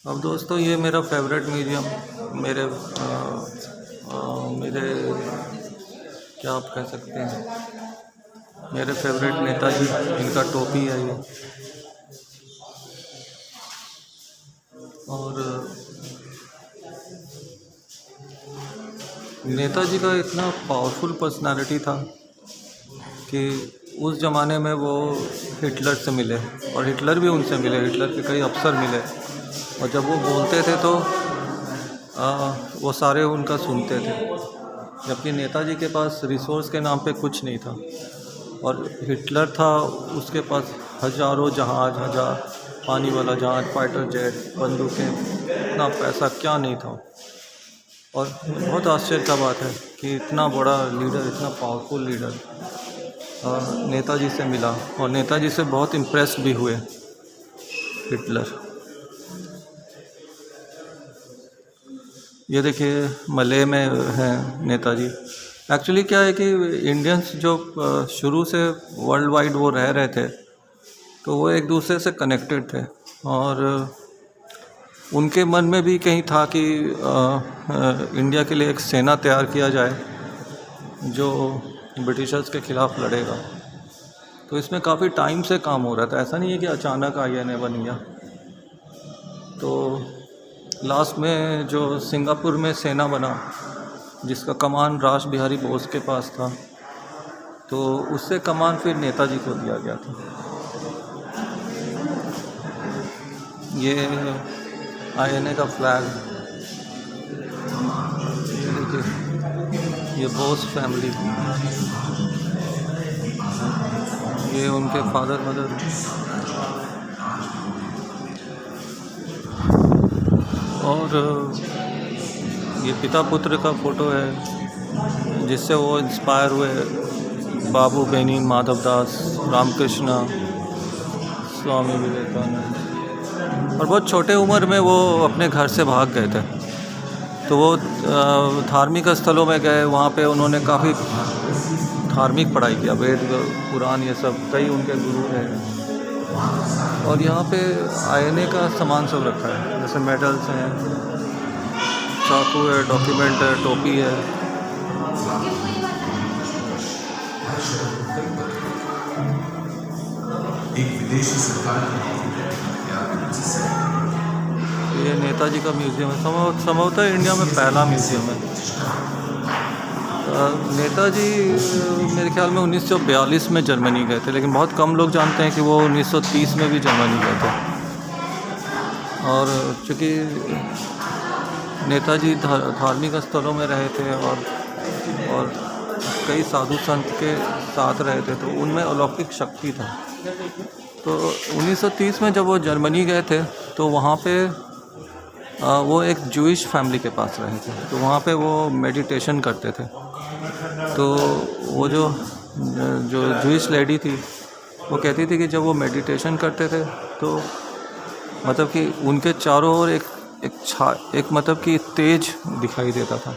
अब दोस्तों ये मेरा फेवरेट म्यूज़ियम मेरे मेरे क्या आप कह सकते हैं, मेरे फेवरेट नेताजी, इनका टोपी है ये। और नेताजी का इतना पावरफुल पर्सनालिटी था कि उस ज़माने में वो हिटलर से मिले और हिटलर भी उनसे मिले, हिटलर के कई अफसर मिले, और जब वो बोलते थे तो वो सारे उनका सुनते थे। जबकि नेताजी के पास रिसोर्स के नाम पे कुछ नहीं था, और हिटलर था, उसके पास हज़ारों जहाज़, पानी वाला जहाज़, फाइटर जेट, बंदूकें, इतना पैसा क्या नहीं था। और बहुत आश्चर्य का बात है कि इतना बड़ा लीडर, इतना पावरफुल लीडर नेताजी से मिला, और नेताजी से बहुत इम्प्रेस्ड भी हुए हिटलर। ये देखिए मले में हैं नेताजी। एक्चुअली क्या है कि इंडियंस जो शुरू से वर्ल्ड वाइड वो रह रहे थे, तो वो एक दूसरे से कनेक्टेड थे, और उनके मन में भी कहीं था कि इंडिया के लिए एक सेना तैयार किया जाए जो ब्रिटिशर्स के ख़िलाफ़ लड़ेगा। तो इसमें काफ़ी टाइम से काम हो रहा था, ऐसा नहीं है कि अचानक INA बन गया। तो लास्ट में जो सिंगापुर में सेना बना, जिसका कमान रास बिहारी बोस के पास था, तो उससे कमान फिर नेताजी को दिया गया था। ये INA का फ्लैग, देखिए ये बोस फैमिली, ये उनके फादर मदर, और ये पिता पुत्र का फ़ोटो है जिससे वो इंस्पायर हुए, बाबू बेनी, माधवदास, रामकृष्ण, स्वामी विवेकानंद। और बहुत छोटे उम्र में वो अपने घर से भाग गए थे, तो वो धार्मिक स्थलों में गए, वहाँ पे उन्होंने काफ़ी धार्मिक पढ़ाई किया, वेद पुराण ये सब, कई उनके गुरु हैं। और यहाँ पे INA का सामान सब रखा है, जैसे मेडल्स हैं, चाकू है, डॉक्यूमेंट है, टोपी है। एक विदेशी सरकार ये नेताजी का म्यूज़ियम है, संभवतः इंडिया में पहला म्यूज़ियम है। नेताजी मेरे ख्याल में 1942 में जर्मनी गए थे, लेकिन बहुत कम लोग जानते हैं कि वो 1930 में भी जर्मनी गए थे। और चूँकि नेताजी धार्मिक स्थलों में रहे थे और कई साधु संत के साथ रहे थे, तो उनमें अलौकिक शक्ति था। तो 1930 में जब वो जर्मनी गए थे, तो वहाँ पे वो एक जूइश फैमिली के पास रहे थे, तो वहाँ पे वो मेडिटेशन करते थे। तो वो जो जूइश लेडी थी, वो कहती थी कि जब वो मेडिटेशन करते थे तो मतलब कि उनके चारों ओर एक मतलब कि तेज दिखाई देता था।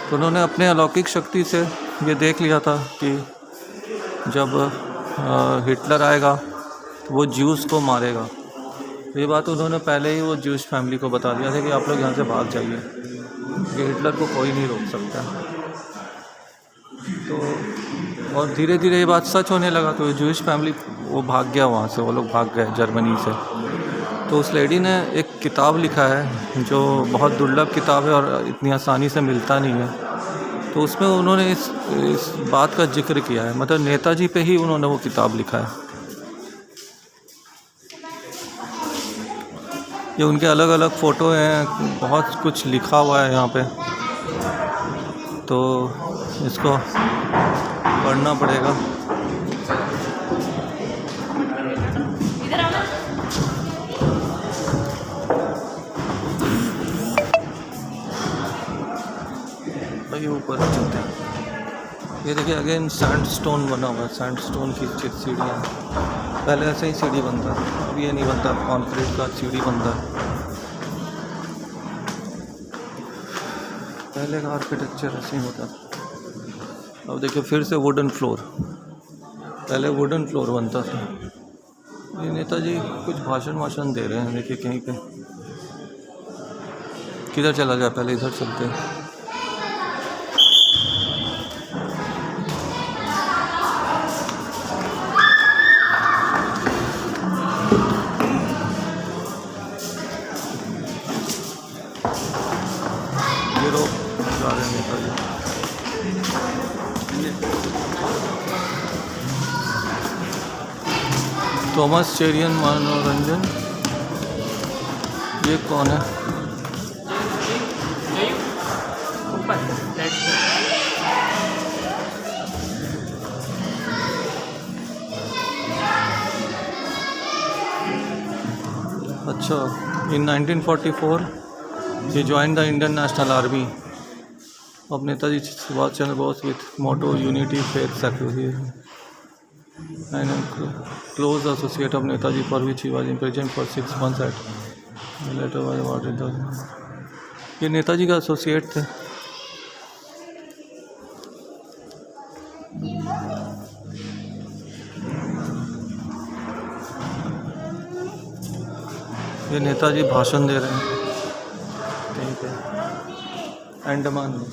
तो उन्होंने अपने अलौकिक शक्ति से ये देख लिया था कि जब हिटलर आएगा तो वो ज्यूस को मारेगा। तो ये बात उन्होंने पहले ही वो ज्यूस फैमिली को बता दिया था कि आप लोग यहाँ से भाग जाइए, कि हिटलर को कोई नहीं रोक सकता। तो और धीरे धीरे ये बात सच होने लगा, तो ज्यूस फैमिली वो भाग गया वहाँ से, वो लोग भाग गए जर्मनी से। तो उस लेडी ने एक किताब लिखा है जो बहुत दुर्लभ किताब है और इतनी आसानी से मिलता नहीं है। तो उसमें उन्होंने इस बात का जिक्र किया है, मतलब नेताजी पे ही उन्होंने वो किताब लिखा है। ये उनके अलग अलग फ़ोटो हैं, बहुत कुछ लिखा हुआ है यहाँ पे, तो इसको पढ़ना पड़ेगा। ये ऊपर चलते हैं। ये देखिए अगेन सैंडस्टोन बना हुआ है, सैंडस्टोन की सीढ़ियाँ। पहले ऐसे ही सीढ़ी बनता है, अब ये नहीं बनता, कॉन्क्रीट का सीढ़ी बनता है। पहले का आर्किटेक्चर ऐसे ही होता था। अब देखिए फिर से वुडन फ्लोर, पहले वुडन फ्लोर बनता था। ये नेताजी कुछ भाषण दे रहे हैं, देखिए कहीं पे। किधर चला जाए, पहले इधर चलते हैं। ये लोग जा रहे हैं नेताजी। थॉमस चेरियन मनोरंजन, ये कौन है? अच्छा, इन 1944 he joined the Indian National Army of Netaji Subhash Chandra Bose with motto Unity, Faith, Sacrifice, and a close associate of Netaji, for which he was imprisoned for 6 months at later was awarded the। ये नेताजी का associate थे। ये नेताजी भाषण दे रहे हैं कहीं पे अंडमान में।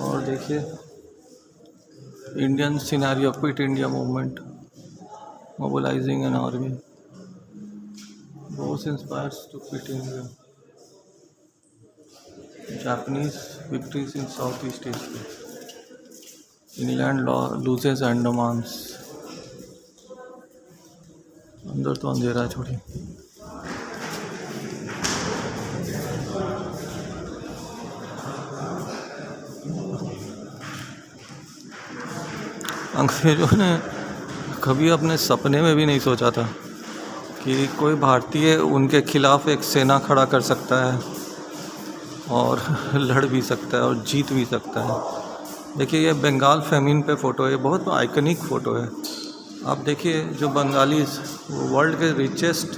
और देखिए Indian scenario, quit India movement, mobilising an army, Bose inspires to quit India, Japanese victories in Southeast Asia, England loses Andamans। अंदर तो अंधेरा है थोड़ी। अंग्रेजों ने कभी अपने सपने में भी नहीं सोचा था कि कोई भारतीय उनके खिलाफ एक सेना खड़ा कर सकता है और लड़ भी सकता है और जीत भी सकता है। देखिए ये बंगाल फेमिन पे फ़ोटो है, बहुत आइकनिक फ़ोटो है। आप देखिए जो बंगाली वर्ल्ड के रिचेस्ट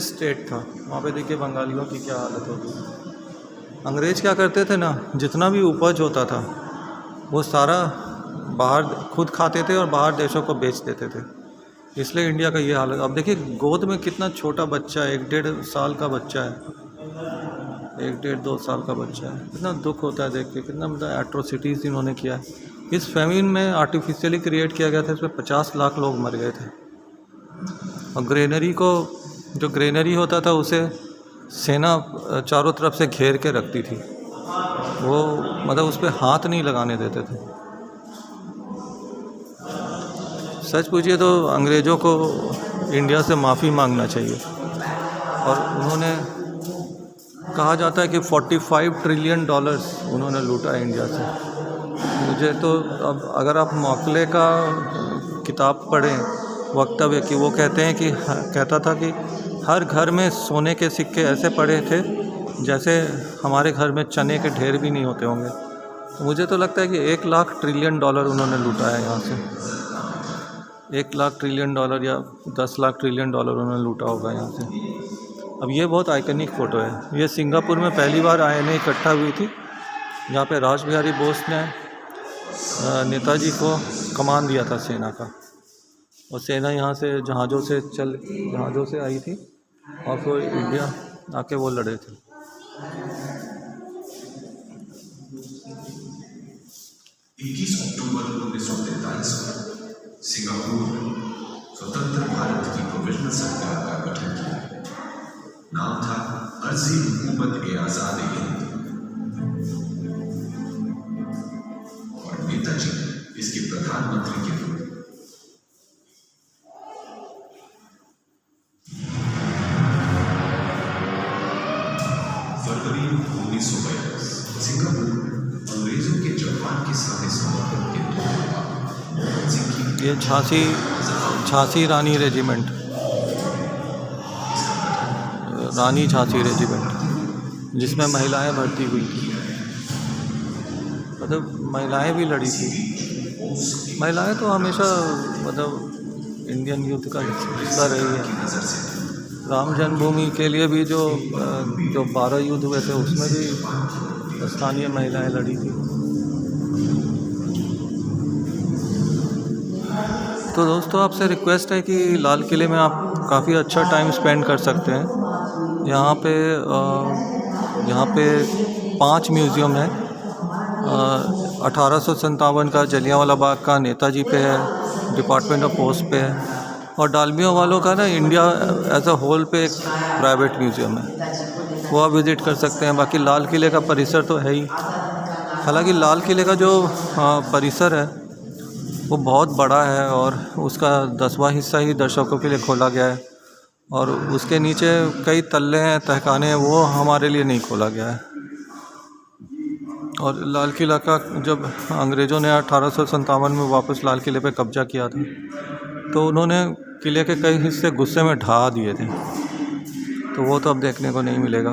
स्टेट था, वहाँ पे देखिए बंगालियों की क्या हालत होती। अंग्रेज़ क्या करते थे ना, जितना भी उपज होता था वो सारा बाहर खुद खाते थे और बाहर देशों को बेच देते थे। इसलिए इंडिया का ये हाल है। अब देखिए गोद में कितना छोटा बच्चा है, 1-1.5 साल का बच्चा है, 1-1.5-2 साल का बच्चा है। कितना दुख होता है देख के, कितना मतलब एट्रोसिटीज़ इन्होंने किया है। इस फेमिन में आर्टिफिशियली क्रिएट किया गया था, इसमें 50 लाख लोग मर गए थे। और ग्रेनरी को, जो ग्रेनरी होता था उसे सेना चारों तरफ से घेर के रखती थी, वो मतलब उस पर हाथ नहीं लगाने देते थे। सच पूछिए तो अंग्रेज़ों को इंडिया से माफ़ी मांगना चाहिए। और उन्होंने, कहा जाता है कि $45 ट्रिलियन उन्होंने लूटा है इंडिया से। मुझे तो अब अगर आप मौकले का किताब पढ़ें, वक्तव्य कि वो कहते हैं कि कहता था कि हर घर में सोने के सिक्के ऐसे पड़े थे जैसे हमारे घर में चने के ढेर भी नहीं होते होंगे। तो मुझे तो लगता है कि $1 लाख ट्रिलियन उन्होंने लूटा है यहाँ से। $1 लाख ट्रिलियन या 10 लाख ट्रिलियन उन्होंने लूटा होगा यहाँ से। अब ये बहुत आइकनिक फ़ोटो है। ये सिंगापुर में पहली बार आईएनए इकट्ठा हुई थी, जहाँ पे राज बिहारी बोस ने नेताजी को कमान दिया था सेना का। और सेना यहाँ से जहाज़ों से आई थी और फिर इंडिया आके वो लड़े थे। 21 अक्टूबर 1943 को सिंगापुर स्वतंत्र भारत की प्रोविजनल सरकार का गठन किया। नाम था अर्जी हुकूमत-ए-आज़ाद हिंद और नेताजी इसके प्रधानमंत्री के रूप में। फरवरी 1942 सिंगापुर अंग्रेजों के जापान के सामने समर्पण के ये झांसी रानी रेजिमेंट, रानी झांसी रेजिमेंट, जिसमें महिलाएं भर्ती हुई थी। मतलब महिलाएं भी लड़ी थी। महिलाएं तो हमेशा मतलब इंडियन यूथ का हिस्सा रही है। राम जन्मभूमि के लिए भी जो 12 युद्ध हुए थे उसमें भी स्थानीय महिलाएं लड़ी थी। तो दोस्तों आपसे रिक्वेस्ट है कि लाल किले में आप काफ़ी अच्छा टाइम स्पेंड कर सकते हैं। यहाँ पे 5 म्यूज़ियम है। 1857 का जलियांवाला बाग का नेताजी पे है, डिपार्टमेंट ऑफ पोस्ट पे है, और डालमिया वालों का ना इंडिया एज अ होल पे एक प्राइवेट म्यूज़ियम है, वो आप विज़िट कर सकते हैं। बाकी लाल किले का परिसर तो है ही। हालांकि लाल किले का जो परिसर है वो बहुत बड़ा है और उसका 10वां हिस्सा ही दर्शकों के लिए खोला गया है, और उसके नीचे कई तल्ले हैं, तहखाने हैं, वो हमारे लिए नहीं खोला गया है। और लाल किला का जब अंग्रेज़ों ने 1857 में वापस लाल किले पे कब्जा किया था तो उन्होंने किले के कई हिस्से गुस्से में ढहा दिए थे, तो वो तो अब देखने को नहीं मिलेगा।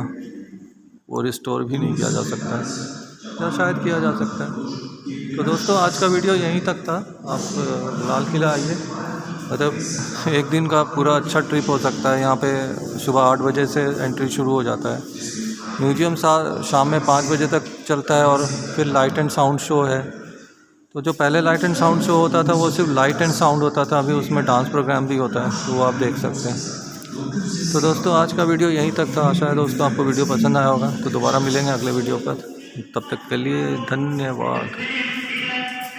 वो रिस्टोर भी नहीं किया जा सकता है, या शायद किया जा सकता है। तो दोस्तों आज का वीडियो यहीं तक था। आप लाल किला आइए, मतलब एक दिन का पूरा अच्छा ट्रिप हो सकता है। यहाँ पे सुबह 8 बजे से एंट्री शुरू हो जाता है। म्यूज़ियम शाम में 5 बजे तक चलता है, और फिर लाइट एंड साउंड शो है। तो जो पहले लाइट एंड साउंड शो होता था वो सिर्फ लाइट एंड साउंड होता था, अभी उसमें डांस प्रोग्राम भी होता है, तो वो आप देख सकते हैं। तो दोस्तों आज का वीडियो यहीं तक था। आशा है दोस्तों आपको वीडियो पसंद आया होगा। तो दोबारा मिलेंगे अगले वीडियो पर, तब तक के लिए धन्यवाद।